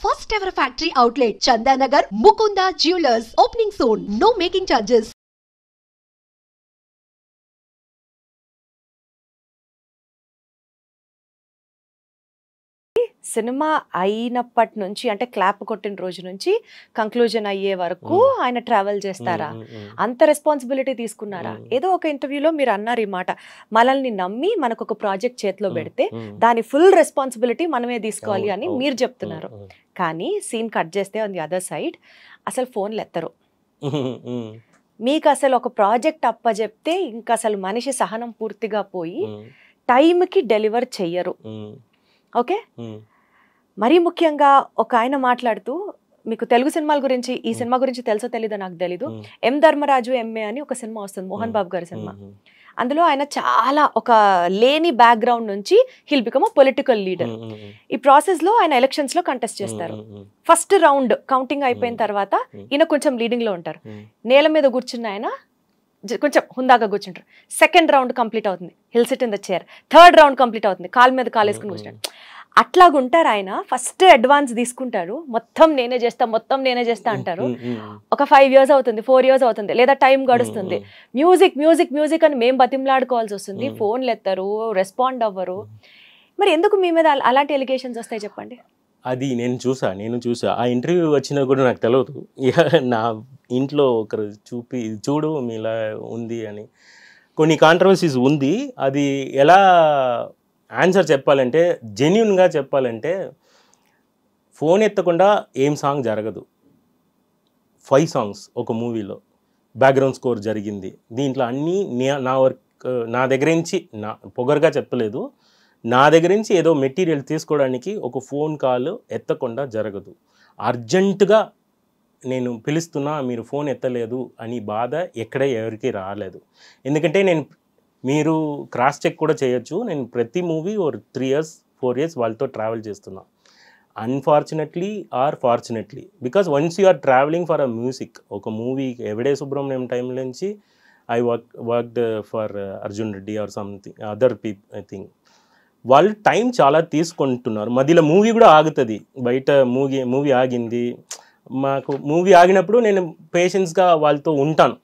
First ever factory outlet, Chandanagar, Mukunda Jewelers, opening soon. No making charges. Cinema అయినప్పటి నుంచి అంటే clap కొట్టిన రోజు నుంచి కంక్లూజన్ అయ్యే వరకు ఆయన ట్రావెల్ చేస్తారా? అంత రెస్పాన్సిబిలిటీ తీసుకున్నారా? ఏదో ఒక ఇంటర్వ్యూలో మీరు అన్నారు ఈ మాట, మనల్ని నమ్మి మనకు ఒక ప్రాజెక్ట్ చేతిలో పెడితే దాని ఫుల్ రెస్పాన్సిబిలిటీ మనమే తీసుకోవాలి అని మీరు చెప్తున్నారు. కానీ సీన్ కట్ చేస్తే ఆన్ ది అదర్ సైడ్ అసలు ఫోన్లు ఎత్తరు. మీకు అసలు ఒక ప్రాజెక్ట్ అప్పచెప్తే ఇంకా అసలు మనిషి సహనం పూర్తిగా పోయి టైంకి డెలివర్ చెయ్యరు. ఓకే, మరీ ముఖ్యంగా ఒక ఆయన మాట్లాడుతూ, మీకు తెలుగు సినిమాల గురించి, ఈ సినిమా గురించి తెలుసో తెలీదో నాకు తెలీదు, ఎం ధర్మరాజు ఎంఏ అని ఒక సినిమా వస్తుంది, మోహన్ బాబు గారి సినిమా. అందులో ఆయన చాలా ఒక లేని బ్యాక్గ్రౌండ్ నుంచి hill become a political leader. ఈ ప్రాసెస్ లో ఆయన ఎలక్షన్స్ లో కంటెస్ట్ చేస్తారు. ఫస్ట్ రౌండ్ కౌంటింగ్ అయిపోయిన తర్వాత ఈయన కొంచెం లీడింగ్ లో ఉంటారు. నేల మీద కూర్చున్న ఆయన కొంచెం హుందాగా కూర్చుంటారు. సెకండ్ రౌండ్ కంప్లీట్ అవుతుంది, hill SIT in the chair. Third round complete అవుతుంది, కాలు మీద కాలు వేసుకుని కూర్చుంటాడు. అట్లాగుంటారు ఆయన. ఫస్ట్ అడ్వాన్స్ తీసుకుంటారు, మొత్తం నేనే చేస్తా అంటారు. ఒక 5 years అవుతుంది, 4 years అవుతుంది, లేదా టైం గడుస్తుంది. మ్యూజిక్ అని మేము బతిమలాడుకోవాల్సి వస్తుంది. ఫోన్లు ఎత్తరు, రెస్పాండ్ అవ్వరు. మరి ఎందుకు మీ మీద అలాంటి ఎలిగేషన్స్ వస్తాయి చెప్పండి? అది నేను చూసా ఆ ఇంటర్వ్యూ వచ్చినా కూడా నాకు తెలియదు. నా ఇంట్లో ఒకరు చూడు మీలా ఉంది అని కొన్ని కాంట్రవర్సీస్ ఉంది. అది ఎలా ఆన్సర్ చెప్పాలంటే, జెన్యున్గా చెప్పాలంటే, ఫోన్ ఎత్తకుండా ఏం సాంగ్ జరగదు. 5 songs ఒక మూవీలో బ్యాక్గ్రౌండ్ స్కోర్ జరిగింది. దీంట్లో అన్నీ నా వర్క్, నా దగ్గర నుంచి, నా పొగరుగా చెప్పలేదు, నా దగ్గర నుంచి ఏదో మెటీరియల్ తీసుకోవడానికి ఒక ఫోన్ కాల్ ఎత్తకుండా జరగదు. అర్జెంటుగా నేను పిలుస్తున్నా, మీరు ఫోన్ ఎత్తలేదు అని బాధ ఎవరికి రాలేదు. ఎందుకంటే మీరు క్రాస్ చెక్ కూడా చేయొచ్చు. నేను ప్రతి మూవీ 3 years 4 years వాళ్ళతో ట్రావెల్ చేస్తున్నా. Unfortunately or fortunately, because once you are travelling for a music, ఒక మూవీ ఎవడే సుబ్రహ్మణ్యం టైం నుంచి I worked for Arjun Reddy or something other people. I think వాళ్ళు టైం చాలా తీసుకుంటున్నారు. మధ్యలో మూవీ కూడా ఆగుతుంది. బయట మూవీ ఆగింది, మాకు మూవీ ఆగినప్పుడు నేను పేషెన్స్గా వాళ్ళతో ఉంటాను.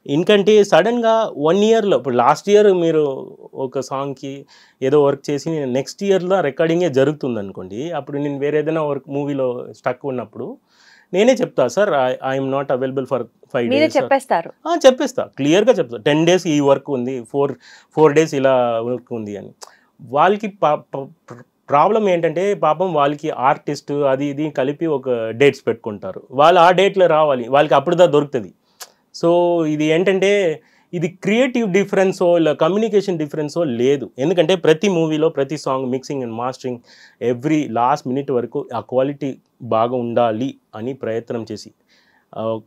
ఎందుకంటే సడన్గా 1 yearలో, ఇప్పుడు లాస్ట్ ఇయర్ మీరు ఒక సాంగ్కి ఏదో వర్క్ చేసి నెక్స్ట్ ఇయర్లో రికార్డింగే జరుగుతుంది అనుకోండి, అప్పుడు నేను వేరే ఏదైనా వర్క్ మూవీలో స్టక్ ఉన్నప్పుడు నేనే చెప్తా, sir I'm not available for 5 days. చెప్పేస్తా, క్లియర్గా చెప్తా. 10 days ఈ వర్క్ ఉంది, 4 days ఇలా వర్క్ ఉంది అని. వాళ్ళకి ప్రాబ్లం ఏంటంటే, పాపం వాళ్ళకి ఆర్టిస్ట్ అది ఇది కలిపి ఒక డేట్స్ పెట్టుకుంటారు. వాళ్ళు ఆ డేట్లో రావాలి, వాళ్ళకి అప్పుడుదా దొరుకుతుంది. సో ఇది ఏంటంటే, ఇది క్రియేటివ్ డిఫరెన్సో ఇలా కమ్యూనికేషన్ డిఫరెన్సో లేదు. ఎందుకంటే ప్రతి మూవీలో ప్రతి song mixing and mastering every last minute వరకు ఆ క్వాలిటీ బాగా ఉండాలి అని ప్రయత్నం చేసి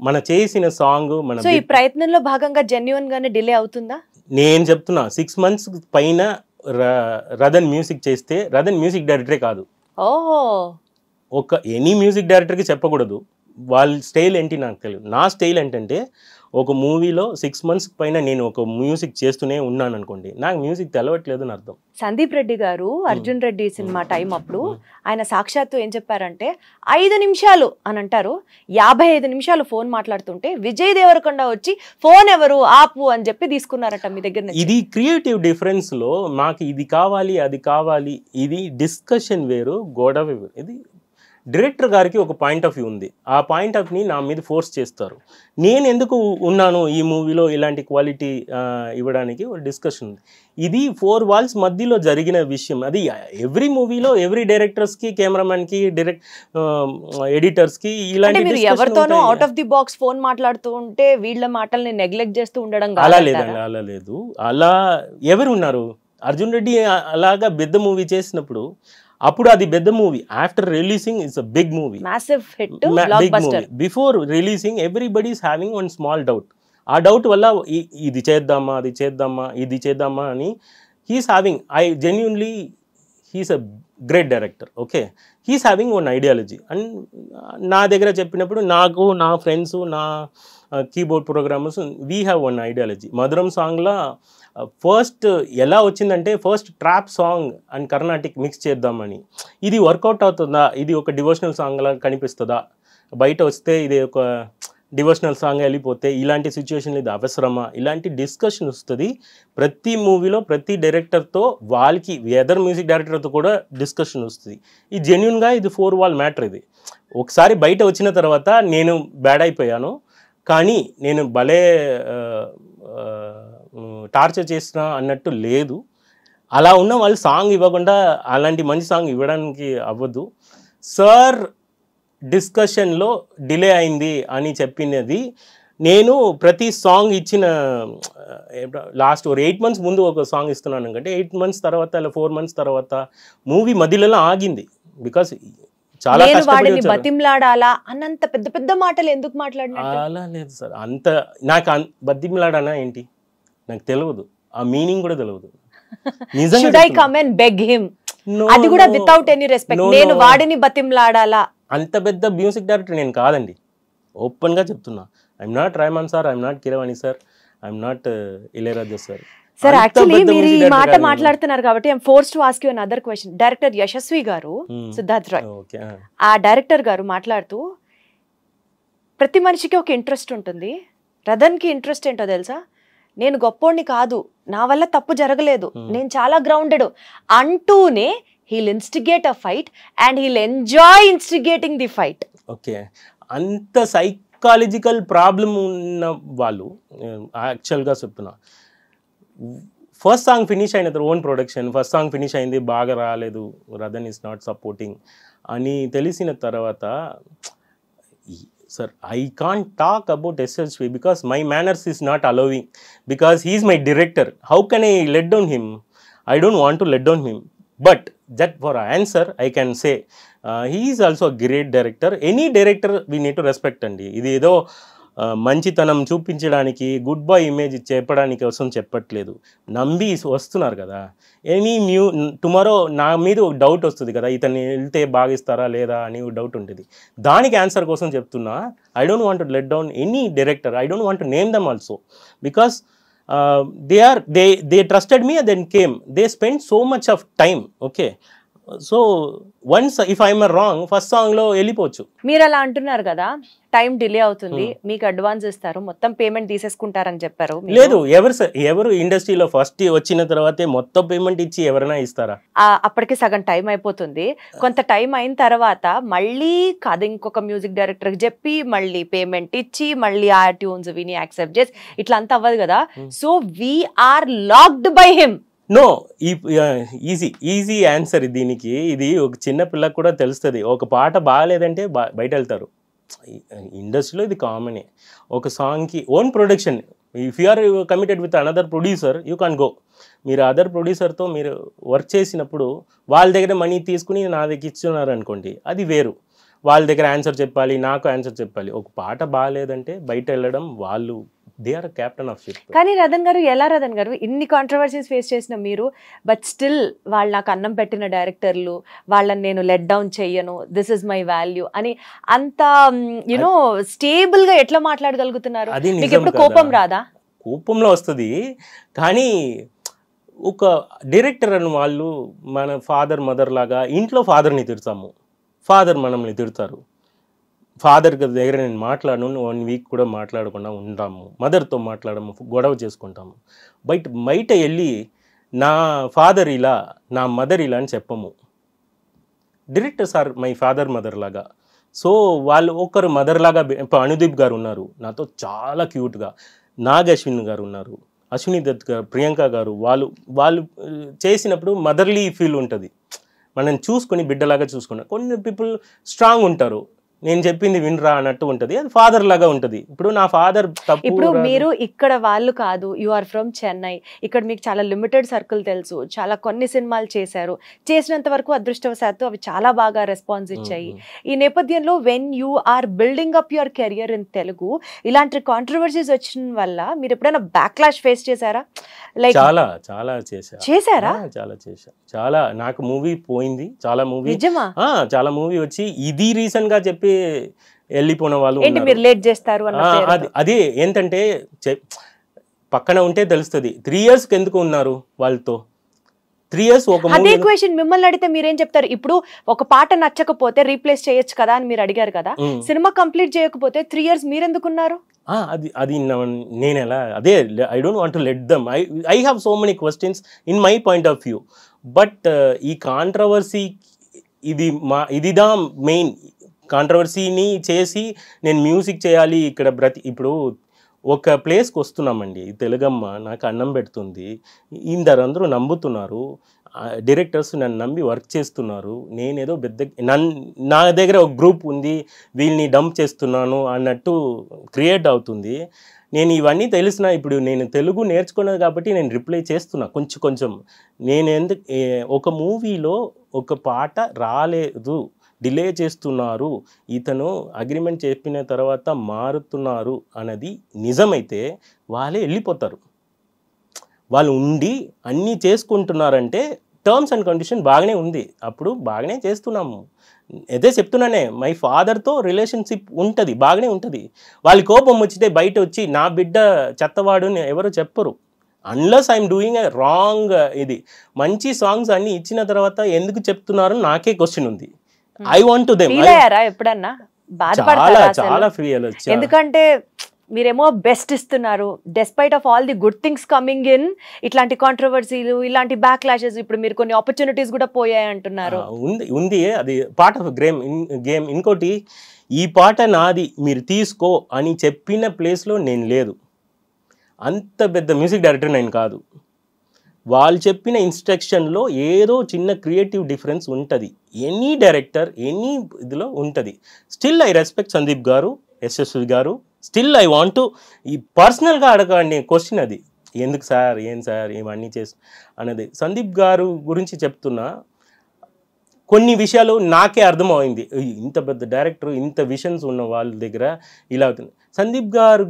మన చేసిన సాంగ్ మన ఈ ప్రయత్నంలో భాగంగా జెన్యూన్ గానే డిలే అవుతుందా? నేను చెప్తున్నా, 6 months పైన రదన్ మ్యూజిక్ చేస్తే, రదన్ మ్యూజిక్ డైరెక్టరే కాదు, ఒక ఎనీ మ్యూజిక్ డైరెక్టర్కి చెప్పకూడదు వాళ్ళ స్టైల్ ఏంటి నాకు తెలియదు. నా స్టైల్ ఏంటంటే, ఒక మూవీలో 6 months పైన నేను ఒక మ్యూజిక్ చేస్తూనే ఉన్నాను అనుకోండి, నాకు మ్యూజిక్ తెలవట్లేదు అని అర్థం. సందీప్ రెడ్డి గారు అర్జున్ రెడ్డి సినిమా టైం అప్పుడు ఆయన సాక్షాత్తు ఏం చెప్పారంటే, 5 నిమిషాలు అని అంటారు, 55 నిమిషాలు ఫోన్ మాట్లాడుతుంటే విజయ్ దేవరకొండ వచ్చి ఫోన్ ఎవరు ఆపు అని చెప్పి తీసుకున్నారట మీ దగ్గర. ఇది క్రియేటివ్ డిఫరెన్స్లో మాకు ఇది కావాలి అది కావాలి, ఇది డిస్కషన్ వేరు, గొడవ వేరు. ఇది డైరెక్టర్ గారికి ఒక పాయింట్ ఆఫ్ వ్యూ ఉంది, ఆ పాయింట్ ఆఫ్ ని నా మీద ఫోర్స్ చేస్తారు. నేను ఎందుకు ఉన్నాను ఈ మూవీలో ఇలాంటి క్వాలిటీ ఇవ్వడానికి ఒక డిస్కషన్ ఉంది. ఇది 4 walls మధ్యలో జరిగిన విషయం. అది ఎవ్రీ మూవీలో ఎవ్రీ డైరెక్టర్స్కి, కెమెరామెన్కి, ఎడిటర్స్కి ఇలాంటి ఎవరితోనో out of the box phone మాట్లాడుతూ ఉంటే వీళ్ళ మాటల్ని నెగ్లెక్ట్ చేస్తూ ఉండడం అలా లేదండి, అలా లేదు. అలా ఎవరు ఉన్నారు? అర్జున్ రెడ్డి అలాగా పెద్ద మూవీ చేసినప్పుడు, అప్పుడు అది పెద్ద movie. After releasing it's a big movie, massive hit, blockbuster. Before releasing everybody is having one small doubt. ఆ డౌట్ వల్ల ఇది చేద్దామా అది చేద్దామా అని he's having, I genuinely he's a great director. Okay, he's having one ideology. And నా దగ్గర చెప్పినప్పుడు నాకు, నా ఫ్రెండ్స్, నా keyboard programmers, we have one ideology. Madhuram సాంగ్లో ఫస్ట్ ఎలా వచ్చిందంటే first trap song and Carnatic mix చేద్దామని. ఇది వర్కౌట్ అవుతుందా, ఇది ఒక డివోషనల్ సాంగ్ లాగా కనిపిస్తుందా, బయట వస్తే ఇది ఒక డివోషనల్ సాంగ్ వెళ్ళిపోతే ఇలాంటి సిచ్యువేషన్లో ఇది అవసరమా, ఇలాంటి డిస్కషన్ వస్తుంది ప్రతి మూవీలో. ప్రతి డైరెక్టర్తో వాళ్ళకి అదర్ మ్యూజిక్ డైరెక్టర్తో కూడా డిస్కషన్ వస్తుంది. ఇది జెన్యున్గా ఇది 4 వాల్ మ్యాటర్. ఇది ఒకసారి బయట వచ్చిన తర్వాత నేను బ్యాడ్ అయిపోయాను, కానీ నేను భలే టార్చర్ చేసిన అన్నట్టు లేదు. అలా ఉన్న వాళ్ళు సాంగ్ ఇవ్వకుండా అలాంటి మంచి సాంగ్ ఇవ్వడానికి అవ్వదు. సార్ డిస్కషన్లో డిలే అయింది అని చెప్పినది నేను ప్రతి సాంగ్ ఇచ్చిన లాస్ట్ 8 months ముందు ఒక సాంగ్ ఇస్తున్నాను అంటే 8 months తర్వాత అలా 4 months తర్వాత మూవీ మధ్యలో ఆగింది. బికాస్ చాలా వాడిని బతిమ్లాడాలా అన్నంత పెద్ద పెద్ద మాటలు ఎందుకు మాట్లాడినట్టు? అలా లేదు సార్, అంత నాకు బతిమ్లాడానా ఏంటి నాకు తెలియదు, ఆ మీనింగ్ కూడా తెలియదు. Should I come and beg him? అది కూడా వితౌట్ ఎనీ రెస్పెక్ట్ నేను వాడిని బతిమ్లాడాలా? అంత పెద్ద మ్యూజిక్ డైరెక్టర్ నేను కాదండి, ఓపెన్గా చెప్తున్నా. I'm not Rahman sir, I'm not Keeravani sir, I'm not Ilaiyaraaja sir. Sir actually మీరు ఈ మాట మాట్లాడుతున్నారు కాబట్టి I'm forced to ask you another question. Director Yashasvi garu, Siddharth Roy, ఆ డైరెక్టర్ గారు మాట్లాడుతూ ప్రతి మనిషికి ఒక ఇంట్రెస్ట్ ఉంటుంది. రదన్కి ఇంట్రెస్ట్ ఏంటో తెలుసా? నేను గొప్పోడిని కాదు, నా వల్ల తప్పు జరగలేదు, నేను చాలా గ్రౌండెడ్ అంటూనే he'll instigate a fight and he'll enjoy instigating the fight. Okay, అంత సైకాలజికల్ ప్రాబ్లం ఉన్న వాళ్ళు యాక్చువల్గా చెప్తున్నా. ఫస్ట్ సాంగ్ ఫినిష్ అయిన తర్వాత own production, first song finish అయింది, బాగా రాలేదు, రదన్ ఈస్ నాట్ సపోర్టింగ్ అని తెలిసిన తర్వాత sir, I can't talk about SSV because my manners is not allowing, because he is my director. How can I let down him? I don't want to let down him. But that for answer, I can say he is also a great director. Any director we need to respect andi. ఇది ఏదో మంచితనం చూపించడానికి good boy image చెప్పడానికి కోసం చెప్పట్లేదు, నమ్మి వస్తున్నారు కదా. ఎనీ టుమారో నా మీద ఒక డౌట్ వస్తుంది కదా, ఇతన్ని వెళ్తే బాగిస్తారా లేదా అని డౌట్ ఉంటుంది, దానికి ఆన్సర్ కోసం చెప్తున్నా. I don't want to let down any director, I don't want to name them also, because they trusted me and then came, they spent so much of time. Okay, so once if I'm wrong first సాంగ్లో వెళ్ళిపోవచ్చు. మీరు అలా అంటున్నారు కదా, time delay అవుతుంది, మీకు advance ఇస్తారు, మొత్తం పేమెంట్ తీసేసుకుంటారని చెప్పారు. లేదు, ఎవరు ఇండస్ట్రీలో ఫస్ట్ వచ్చిన తర్వాతే మొత్తం పేమెంట్ ఇచ్చి ఎవరైనా ఇస్తారా? అప్పటికి సగం టైం అయిపోతుంది. కొంత టైం అయిన తర్వాత మళ్ళీ కథ ఇంకొక మ్యూజిక్ డైరెక్టర్కి చెప్పి మళ్ళీ పేమెంట్ ఇచ్చి మళ్ళీ ఆ ట్యూన్స్ విని యాక్సెప్ట్ చేసి ఇట్లా అంతా అవ్వదు కదా. So we're locked by him. No, easy answer దీనికి. ఇది ఒక చిన్న పిల్లకి కూడా తెలుస్తుంది. ఒక పాట బాగాలేదంటే బయట వెళ్తారు. ఇండస్ట్రీలో ఇది కామనే. ఒక సాంగ్కి own production, if you are committed with another producer you can go. మీరు అదర్ ప్రొడ్యూసర్తో మీరు వర్క్ చేసినప్పుడు వాళ్ళ దగ్గర మనీ తీసుకుని నా దగ్గర ఇస్తున్నారు అనుకోండి, అది వేరు. వాళ్ళ దగ్గర ఆన్సర్ చెప్పాలి, నాకు ఆన్సర్ చెప్పాలి. ఒక పాట బాగాలేదంటే బయట వెళ్ళడం, వాళ్ళు they are captain of ship. కానీ రదన్ గారు, ఎలా రదన్ గారు ఇన్ని కాంట్రవర్సీస్ ఫేస్ చేసిన మీరు, బట్ స్టిల్ వాళ్ళు నాకు అన్నం పెట్టిన డైరెక్టర్లు, వాళ్ళని నేను లెట్ డౌన్ చెయ్యను, దిస్ ఇస్ మై వాల్యూ అని అంత యునో స్టేబుల్ గా ఎట్లా మాట్లాడగలుగుతున్నారు? మీకు ఎప్పుడు కోపం రాదా? కోపంలో వస్తుంది, కానీ ఒక డైరెక్టర్ అని వాళ్ళు మన ఫాదర్ మదర్ లాగా, ఇంట్లో ఫాదర్ని తిడతాము, ఫాదర్ మనల్ని తిడతారు. ఫాదర్ దగ్గర నేను మాట్లాడను, 1 week కూడా మాట్లాడకుండా ఉంటాము, మదర్తో మాట్లాడము, గొడవ చేసుకుంటాము. బయట వెళ్ళి నా ఫాదర్ ఇలా, నా మదర్ ఇలా అని చెప్పము. Directors are my father mother లాగా. సో వాళ్ళు ఒకరు మదర్ లాగా. ఇప్పుడు అనుదీప్ గారు ఉన్నారు నాతో చాలా క్యూట్గా, నాగ్ అశ్విన్ గారు ఉన్నారు, అశ్విని దత్ గారు, ప్రియాంక గారు, వాళ్ళు చేసినప్పుడు మదర్లీ ఫీల్ ఉంటుంది. మనం చూసుకొని బిడ్డలాగా చూసుకున్నాం. కొన్ని పీపుల్ స్ట్రాంగ్ ఉంటారు, నేను చెప్పింది వినరా అన్నట్టు ఉంటుంది, అది ఫాదర్ లాగా ఉంటుంది. ఇప్పుడు నా ఫాదర్ తప్పు. ఇప్పుడు మీరు ఇక్కడ వాళ్ళు కాదు, యు ఆర్ ఫ్రమ్ చెన్నై, ఇక్కడ మీకు చాలా లిమిటెడ్ సర్కిల్ తెలుసు, చాలా కొన్ని సినిమాలు చేశారు, చేసినంత వరకు అదృష్టవశాత్తు అవి చాలా బాగా రెస్పాన్స్ ఇచ్చాయి. ఈ నేపథ్యంలో when you are building up your career in Telugu, ఇలాంటి కాంట్రవర్సీస్ వచ్చిన వల్ల మీరు ఎప్పుడైనా బ్యాక్లాష్ ఫేస్ చేశారా? లైక్ చాలా చేశారా? చాలా నాకు మూవీ పోయింది, చాలా మూవీ, నిజమా? చాలా మూవీ వచ్చి ఇది రీసెంట్ గా చెప్పి వెళ్ళిపోయిన వాళ్ళు. మీరు లేట్ చేస్తారు అదే ఏంటంటే పక్కన ఉంటే తెలుస్తుంది. 3 yearsకి ఎందుకు ఉన్నారు వాళ్ళతో? 3 years ఒక అదే క్వశ్చన్ మిమ్మల్ని అడిగితే మీరేం చెప్తారు? ఇప్పుడు ఒక పాట నచ్చకపోతే రీప్లేస్ చేయొచ్చు కదా అని మీరు అడిగారు కదా, సినిమా కంప్లీట్ చేయకపోతే 3 years మీరెందుకున్నారు? అది నేను ఎలా అదే I don't want to let them. I have so many questions in my point of view. But ఈ కాంట్రవర్సీ ఇదిదా మెయిన్. కాంట్రవర్సీని చేసి నేను మ్యూజిక్ చేయాలి ఇక్కడ ఇప్పుడు ఒక ప్లేస్కి వస్తున్నామండి, తెలుగమ్మ నాకు అన్నం పెడుతుంది, ఇందరందరూ నమ్ముతున్నారు, డైరెక్టర్స్ నన్ను నమ్మి వర్క్ చేస్తున్నారు, నేనేదో నా దగ్గర ఒక గ్రూప్ ఉంది వీళ్ళని డంప్ చేస్తున్నాను అన్నట్టు క్రియేట్ అవుతుంది. నేను ఇవన్నీ తెలిసిన ఇప్పుడు నేను తెలుగు నేర్చుకున్నది కాబట్టి నేను రిప్లై చేస్తున్నా కొంచెం. నేను ఒక మూవీలో ఒక పాట రాలేదు, డిలే చేస్తున్నారు, ఇతను అగ్రిమెంట్ చెప్పిన తర్వాత మారుతున్నారు అన్నది నిజమైతే వాళ్ళే వెళ్ళిపోతారు. వాళ్ళు ఉండి అన్నీ చేసుకుంటున్నారంటే టర్మ్స్ అండ్ కండిషన్ బాగానే ఉంది, అప్పుడు బాగానే చేస్తున్నాము. అదే చెప్తున్నానే, మై ఫాదర్తో రిలేషన్షిప్ ఉంటుంది, బాగానే ఉంటుంది. వాళ్ళ కోపం వచ్చితే బయట వచ్చి నా బిడ్డ చెత్తవాడు ఎవరు చెప్పరు. Unless I'm doing a wrong. ఇది మంచి సాంగ్స్ అన్నీ ఇచ్చిన తర్వాత ఎందుకు చెప్తున్నారు నాకే క్వశ్చన్ ఉంది. I want to them. ఎప్పుడన్నా చాలా ఫ్రీ అయ్యొచ్చు. ఎందుకంటే మీరేమో బెస్ట్ ఇస్తున్నారు, despite of all the good things coming in, ఇట్లాంటి కాంట్రవర్సీలు, ఇలాంటి బ్యాక్ క్లాషెస్, ఇప్పుడు మీరు కొన్ని ఆపర్చునిటీస్ కూడా పోయాయి అంటున్నారు. ఉంది అది పార్ట్ ఆఫ్ గేమ్. ఇంకోటి, ఈ పాట నాది మీరు తీసుకో అని చెప్పిన ప్లేస్లో నేను లేదు. అంత పెద్ద మ్యూజిక్ డైరెక్టర్ నేను కాదు. వాళ్ళు చెప్పిన ఇన్స్ట్రక్షన్లో ఏదో చిన్న క్రియేటివ్ డిఫరెన్స్ ఉంటుంది. ఎనీ డైరెక్టర్ ఎనీ ఇదిలో ఉంటుంది. స్టిల్ ఐ రెస్పెక్ట్ సందీప్ గారు, యశస్వి గారు. స్టిల్ ఐ వాంట్ టు ఈ పర్సనల్గా అడగండి క్వశ్చన్, అది ఎందుకు సార్, ఏం సార్ ఇవన్నీ అన్నది. సందీప్ గారు గురించి చెప్తున్నా, కొన్ని విషయాలు నాకే అర్థమైంది. ఇంత పెద్ద డైరెక్టర్, ఇంత విషన్స్ ఉన్న వాళ్ళ దగ్గర ఇలా అవుతుంది. సందీప్ గారు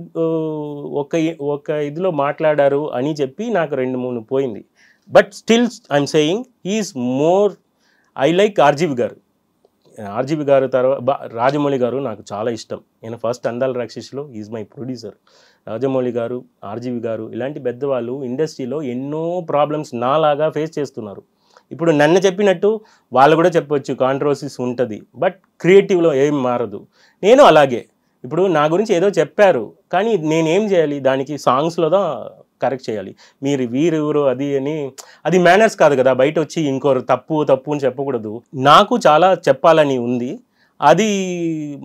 ఒక ఇదిలో మాట్లాడారు అని చెప్పి నాకు 2-3 పోయింది. But still I'm saying he's more. I like RGV garu తర్వాత రాజమౌళి గారు నాకు చాలా ఇష్టం. నేను ఫస్ట్ అందాల రాక్షసిలో ఈజ్ మై ప్రొడ్యూసర్. రాజమౌళి గారు, ఆర్జీవి గారు ఇలాంటి పెద్దవాళ్ళు ఇండస్ట్రీలో ఎన్నో ప్రాబ్లమ్స్ నాలాగా ఫేస్ చేస్తున్నారు. ఇప్పుడు నన్ను చెప్పినట్టు వాళ్ళు కూడా చెప్పొచ్చు, కాంట్రవర్సీస్ ఉంటుంది, బట్ క్రియేటివ్లో ఏం మారదు. నేను అలాగే. ఇప్పుడు నా గురించి ఏదో చెప్పారు, కానీ నేనేం చేయాలి, దానికి సాంగ్స్లో కరెక్ట్ చేయాలి. మీరు వీరెవరు అది అని, అది మేనర్స్ కాదు కదా. బయట వచ్చి ఇంకోరు తప్పు అని చెప్పకూడదు. నాకు చాలా చెప్పాలని ఉంది, అది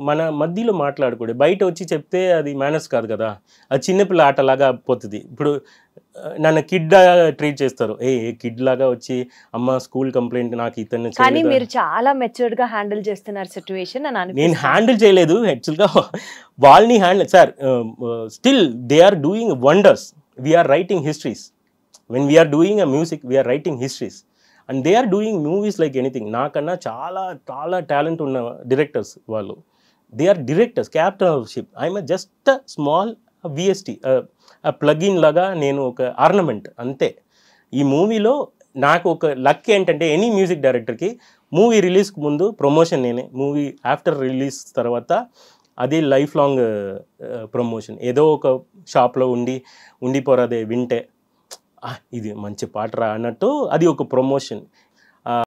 మన మధ్యలో మాట్లాడకూడదు. బయట వచ్చి చెప్తే అది మేనర్స్ కాదు కదా, అది చిన్నపిల్ల ఆటలాగా పోతుంది. ఇప్పుడు నన్ను కిడ్ ట్రీట్ చేస్తారు, కిడ్ లాగా వచ్చి అమ్మ స్కూల్ కంప్లైంట్ నాకు ఇతను. కానీ మీరు చాలా మెచ్యూర్డ్ గా హ్యాండిల్ చేస్తున్నారు సిచ్యువేషన్. నేను హ్యాండిల్ చేయలేదు యాక్చువల్గా, వాళ్ళని handle. Sir still they are doing wonders. we are writing histories. When we are doing a music, we are writing histories, and they are doing movies like anything. నాకన్నా చాలా talent ఉన్న directors వాళ్ళు. They are directors, captain of ship. I'm just a small VST, plugin లాగా, నేను ఒక ornament అంతే. ఈ మూవీలో నాకు ఒక లక్ ఏంటంటే, ఎనీ మ్యూజిక్ డైరెక్టర్కి మూవీ రిలీజ్కి ముందు ప్రమోషన్ నేనే, మూవీ ఆఫ్టర్ రిలీజ్ తర్వాత అది లైఫ్ లాంగ్ ప్రమోషన్. ఏదో ఒక షాప్లో ఉండిపోరాదే వింటే ఇది మంచి పాట రా అన్నట్టు, అది ఒక ప్రమోషన్.